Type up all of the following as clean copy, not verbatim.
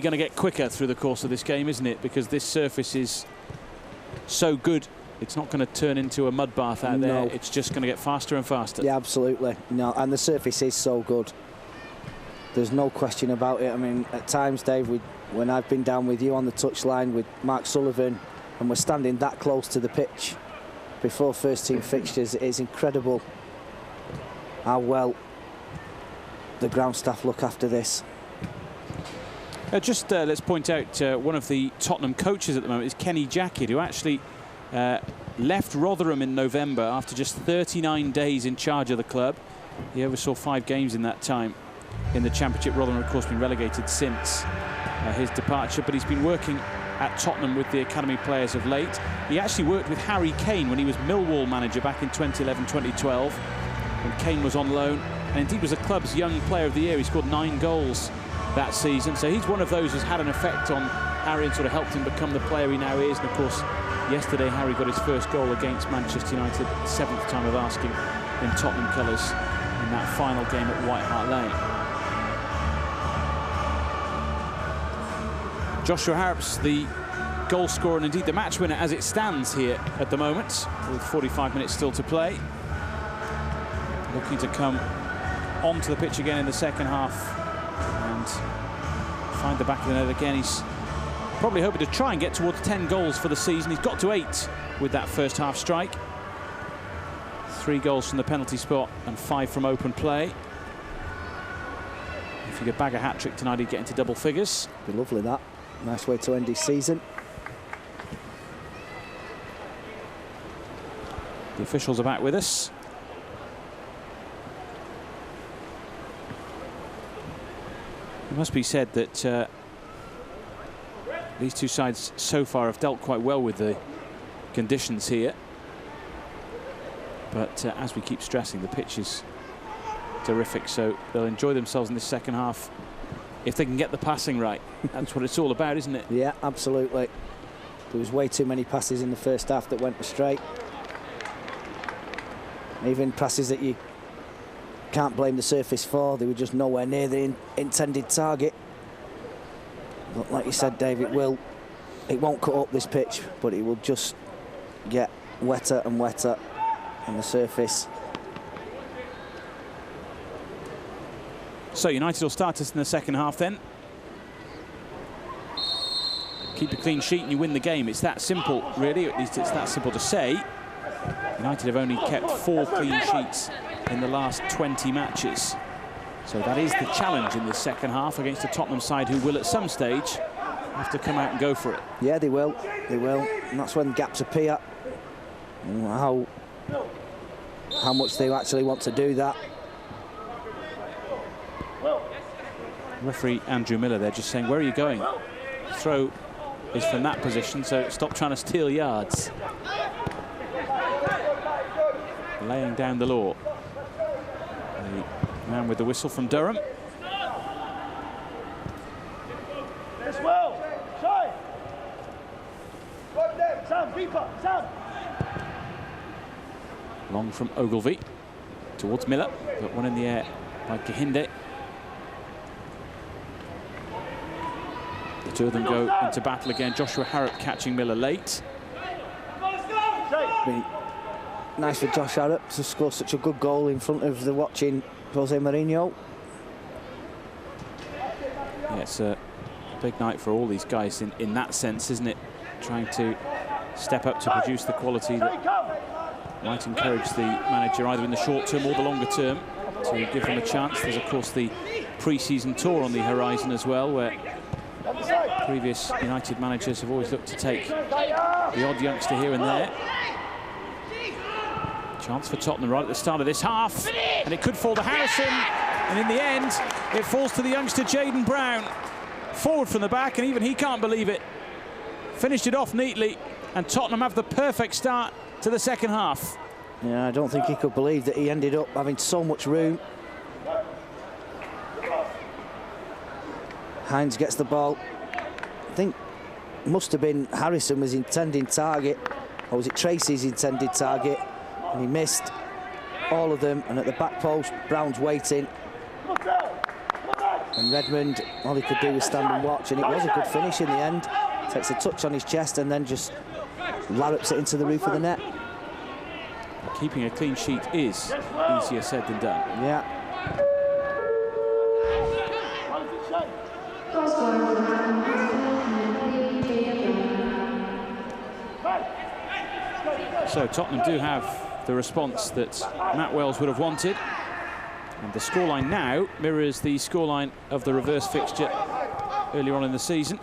Going to get quicker through the course of this game, isn't it? Because this surface is so good. It's not going to turn into a mud bath out there. It's just going to get faster and faster. Yeah, absolutely. No, and the surface is so good. There's no question about it. I mean, at times, Dave, when I've been down with you on the touchline with Mark Sullivan, and we're standing that close to the pitch before first-team fixtures, it is incredible how well the ground staff look after this. Let's point out one of the Tottenham coaches at the moment is Kenny Jackett, who actually left Rotherham in November after just 39 days in charge of the club. He oversaw 5 games in that time in the Championship. Rotherham, of course, been relegated since his departure, but he's been working at Tottenham with the academy players of late. He actually worked with Harry Kane when he was Millwall manager back in 2011-2012, when Kane was on loan, and indeed was the club's Young Player of the Year. He scored 9 goals that season, so he's one of those who's had an effect on Harry and sort of helped him become the player he now is. And of course, yesterday Harry got his first goal against Manchester United, 7th time of asking in Tottenham colours in that final game at White Hart Lane. Joshua Harrop's the goal scorer and indeed the match winner as it stands here at the moment, with 45 minutes still to play. Looking to come onto the pitch again in the second half and find the back of the net again. He's probably hoping to try and get towards 10 goals for the season. He's got to 8 with that first half strike. 3 goals from the penalty spot and 5 from open play. If he could bag a hat-trick tonight, he'd get into double figures. Be lovely, that. Nice way to end his season. The officials are back with us. It must be said that these two sides so far have dealt quite well with the conditions here. But as we keep stressing, the pitch is terrific, so they'll enjoy themselves in this second half if they can get the passing right. That's what it's all about, isn't it? Yeah, absolutely. There was way too many passes in the first half that went astray. Even passes that you can't blame the surface for, they were just nowhere near the intended target. But like you said, Dave, it won't cut up this pitch, but it will just get wetter and wetter on the surface. So United will start us in the second half then. Keep a clean sheet and you win the game. It's that simple, really. At least it's that simple to say. United have only kept 4 clean sheets in the last 20 matches. So that is the challenge in the second half against a Tottenham side who will at some stage have to come out and go for it. Yeah, they will. They will. And that's when gaps appear. And how much they actually want to do that. Referee Andrew Miller there just saying, where are you going? Throw is from that position, so stop trying to steal yards. Laying down the law. The man with the whistle from Durham. Long from Ogilvie towards Miller, but one in the air by Kahinde. The two of them go into battle again. Joshua Harrop catching Miller late. Nice for Josh Harrop to score such a good goal in front of the watching Jose Mourinho. Yeah, it's a big night for all these guys in that sense, isn't it? Trying to step up to produce the quality that might encourage the manager either in the short term or the longer term to give them a chance. There's of course the pre-season tour on the horizon as well, where previous United managers have always looked to take the odd youngster here and there. Chance for Tottenham right at the start of this half, and it could fall to Harrison, and in the end it falls to the youngster Jayden Brown. Forward from the back, and even he can't believe it. Finished it off neatly, and Tottenham have the perfect start to the second half. Yeah, I don't think he could believe that he ended up having so much room. Hines gets the ball. I think must have been Harrison was intending target, or was it Tracy's intended target, and he missed all of them. And at the back post, Brown's waiting. And Redmond, all he could do was stand and watch, and it was a good finish in the end. Takes a touch on his chest and then just larrups it into the roof of the net. Keeping a clean sheet is easier said than done. Yeah. So Tottenham do have the response that Matt Wells would have wanted. And the scoreline now mirrors the scoreline of the reverse fixture earlier on in the season.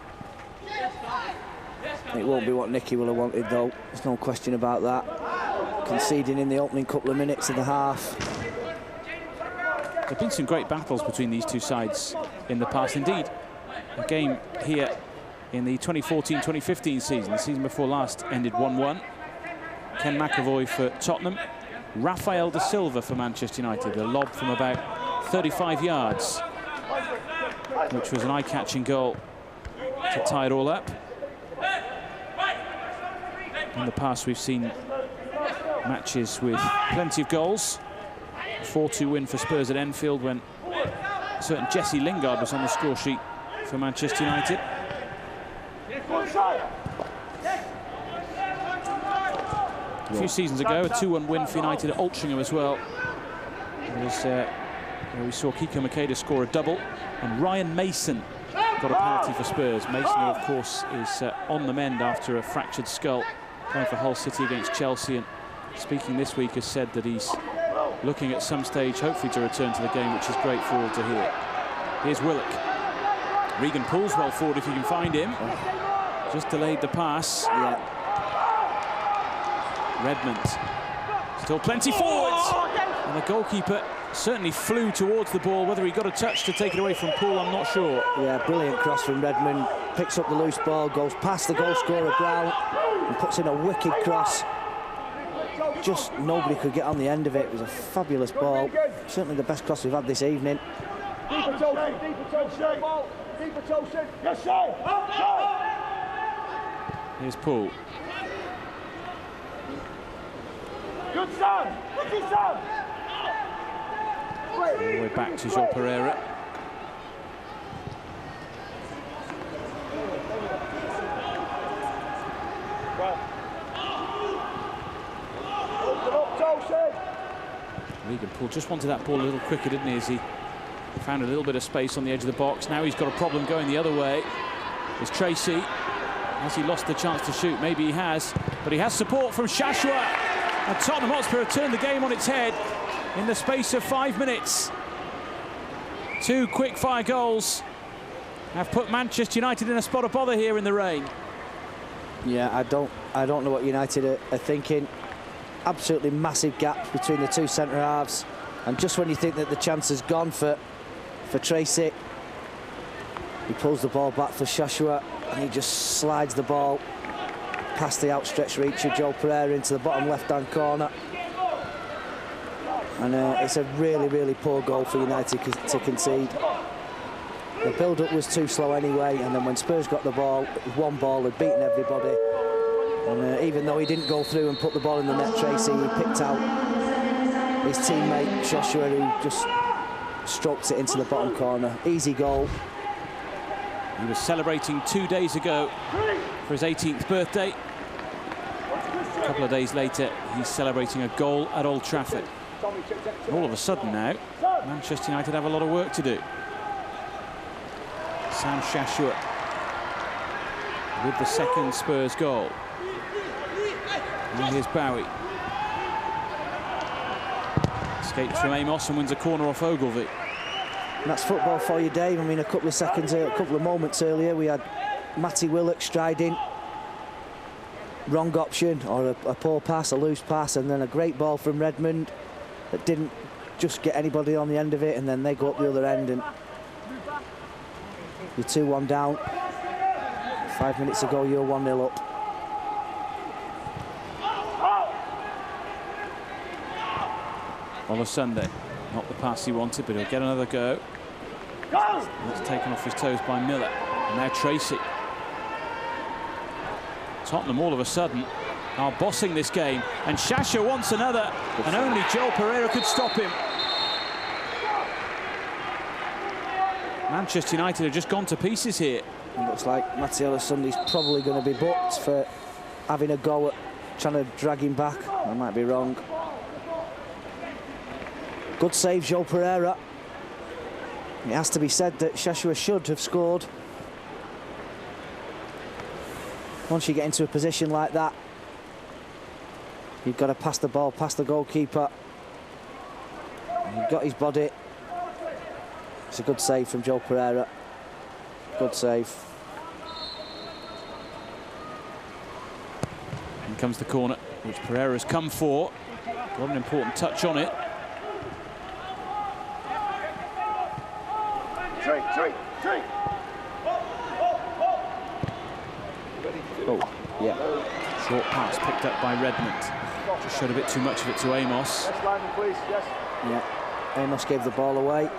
It won't be what Nicky will have wanted, though. There's no question about that. Conceding in the opening couple of minutes of the half. There have been some great battles between these two sides in the past. Indeed, a game here in the 2014-2015 season, the season before last, ended 1-1. Ken McAvoy for Tottenham. Rafael da Silva for Manchester United. A lob from about 35 yards, which was an eye-catching goal to tie it all up. In the past, we've seen matches with plenty of goals. 4-2 win for Spurs at Enfield when a certain Jesse Lingard was on the score sheet for Manchester United. A few seasons ago, a 2-1 win for United at Altrincham as well. It was where we saw Kiko Makeda score a double, and Ryan Mason got a penalty for Spurs. Mason, who of course is on the mend after a fractured skull, playing for Hull City against Chelsea, and speaking this week has said that he's looking at some stage hopefully to return to the game, which is great for all to hear. Here's Willock. Regan pulls well forward if you can find him. Just delayed the pass. Yeah. Redmond still plenty forwards, and the goalkeeper certainly flew towards the ball. Whether he got a touch to take it away from Poole, I'm not sure. Yeah, brilliant cross from Redmond. Picks up the loose ball, goes past the goal scorer Brown, and puts in a wicked cross. Just nobody could get on the end of it. It was a fabulous ball. Certainly the best cross we've had this evening. Here's Poole. Good son! Good son! All the way back to João Pereira. Regan Poole just wanted that ball a little quicker, didn't he, as he found a little bit of space on the edge of the box. Now he's got a problem going the other way. There's Tracy. Has he lost the chance to shoot? Maybe he has, but he has support from Shashua. And Tottenham Hotspur have turned the game on its head in the space of 5 minutes. 2 quick-fire goals have put Manchester United in a spot of bother here in the rain. Yeah, I don't know what United are thinking. Absolutely massive gaps between the two centre halves, and just when you think that the chance has gone for Tracy, he pulls the ball back for Shashua, and he just slides the ball past the outstretched reach of João Pereira into the bottom left-hand corner. And it's a really, really poor goal for United to concede. The build-up was too slow anyway, and then when Spurs got the ball, one ball had beaten everybody. And even though he didn't go through and put the ball in the net, Tracy, he picked out his teammate Joshua, who just stroked it into the bottom corner. Easy goal. He was celebrating 2 days ago for his 18th birthday. A couple of days later, he's celebrating a goal at Old Trafford. And all of a sudden now, Manchester United have a lot of work to do. Sam Shashua with the second Spurs goal. And here's Bowie. Escapes from Amos and wins a corner off Ogilvie. And that's football for you, Dave. I mean, a couple of moments earlier, we had Matty Willock striding. Wrong option, or a poor pass, a loose pass, and then a great ball from Redmond that didn't just get anybody on the end of it, and then they go up the other end, and you're 2-1 down. 5 minutes ago, you're 1-0 up. On a Sunday, not the pass he wanted, but he'll get another go. That's taken off his toes by Miller. And now Tracy. Tottenham all of a sudden are bossing this game, and Shasha wants another, and only João Pereira could stop him. Manchester United have just gone to pieces here. It looks like Matteo Lussundi's probably going to be booked for having a go at trying to drag him back. I might be wrong. Good save, Joe Pereira. It has to be said that Shashua should have scored. Once you get into a position like that, you've got to pass the ball past the goalkeeper. You've got his body. It's a good save from Joe Pereira. Good save. In comes the corner, which Pereira's come for. Got an important touch on it. Oh, yeah. Short pass picked up by Redmond. Just showed a bit too much of it to Amos. Yeah, Amos gave the ball away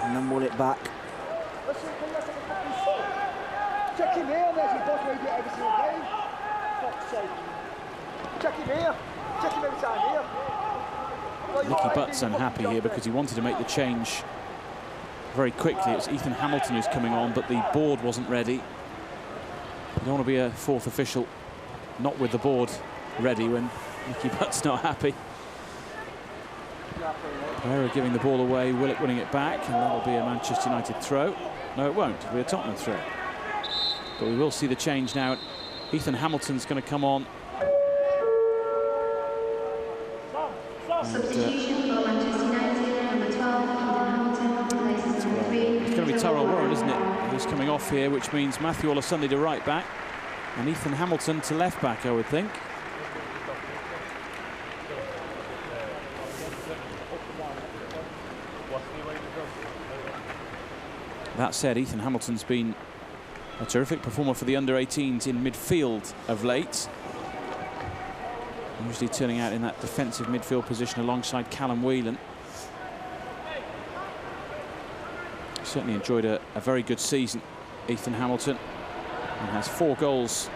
and then won it back. Check him here, there's your boss where you get every single game. Fuck's sake. Check him here. Check him every time here. Nicky Butt's unhappy here because he wanted to make the change very quickly. It's Ethan Hamilton who's coming on, but the board wasn't ready. You don't want to be a fourth official not with the board ready when Nicky Butt's not happy. Pereira giving the ball away, Willock winning it back, and that'll be a Manchester United throw. No, it won't. It'll be a Tottenham throw. But we will see the change now. Ethan Hamilton's going to come on. Substitution for Manchester United, number 12, Ethan Hamilton, replaces number 3. It's going to be Tyrell Warren, isn't it? Who's coming off here, which means Matthew Olusunde to right back and Ethan Hamilton to left back, I would think. That said, Ethan Hamilton's been a terrific performer for the under-18s in midfield of late. Usually turning out in that defensive midfield position alongside Callum Whelan. Certainly enjoyed a very good season, Ethan Hamilton, and has 4 goals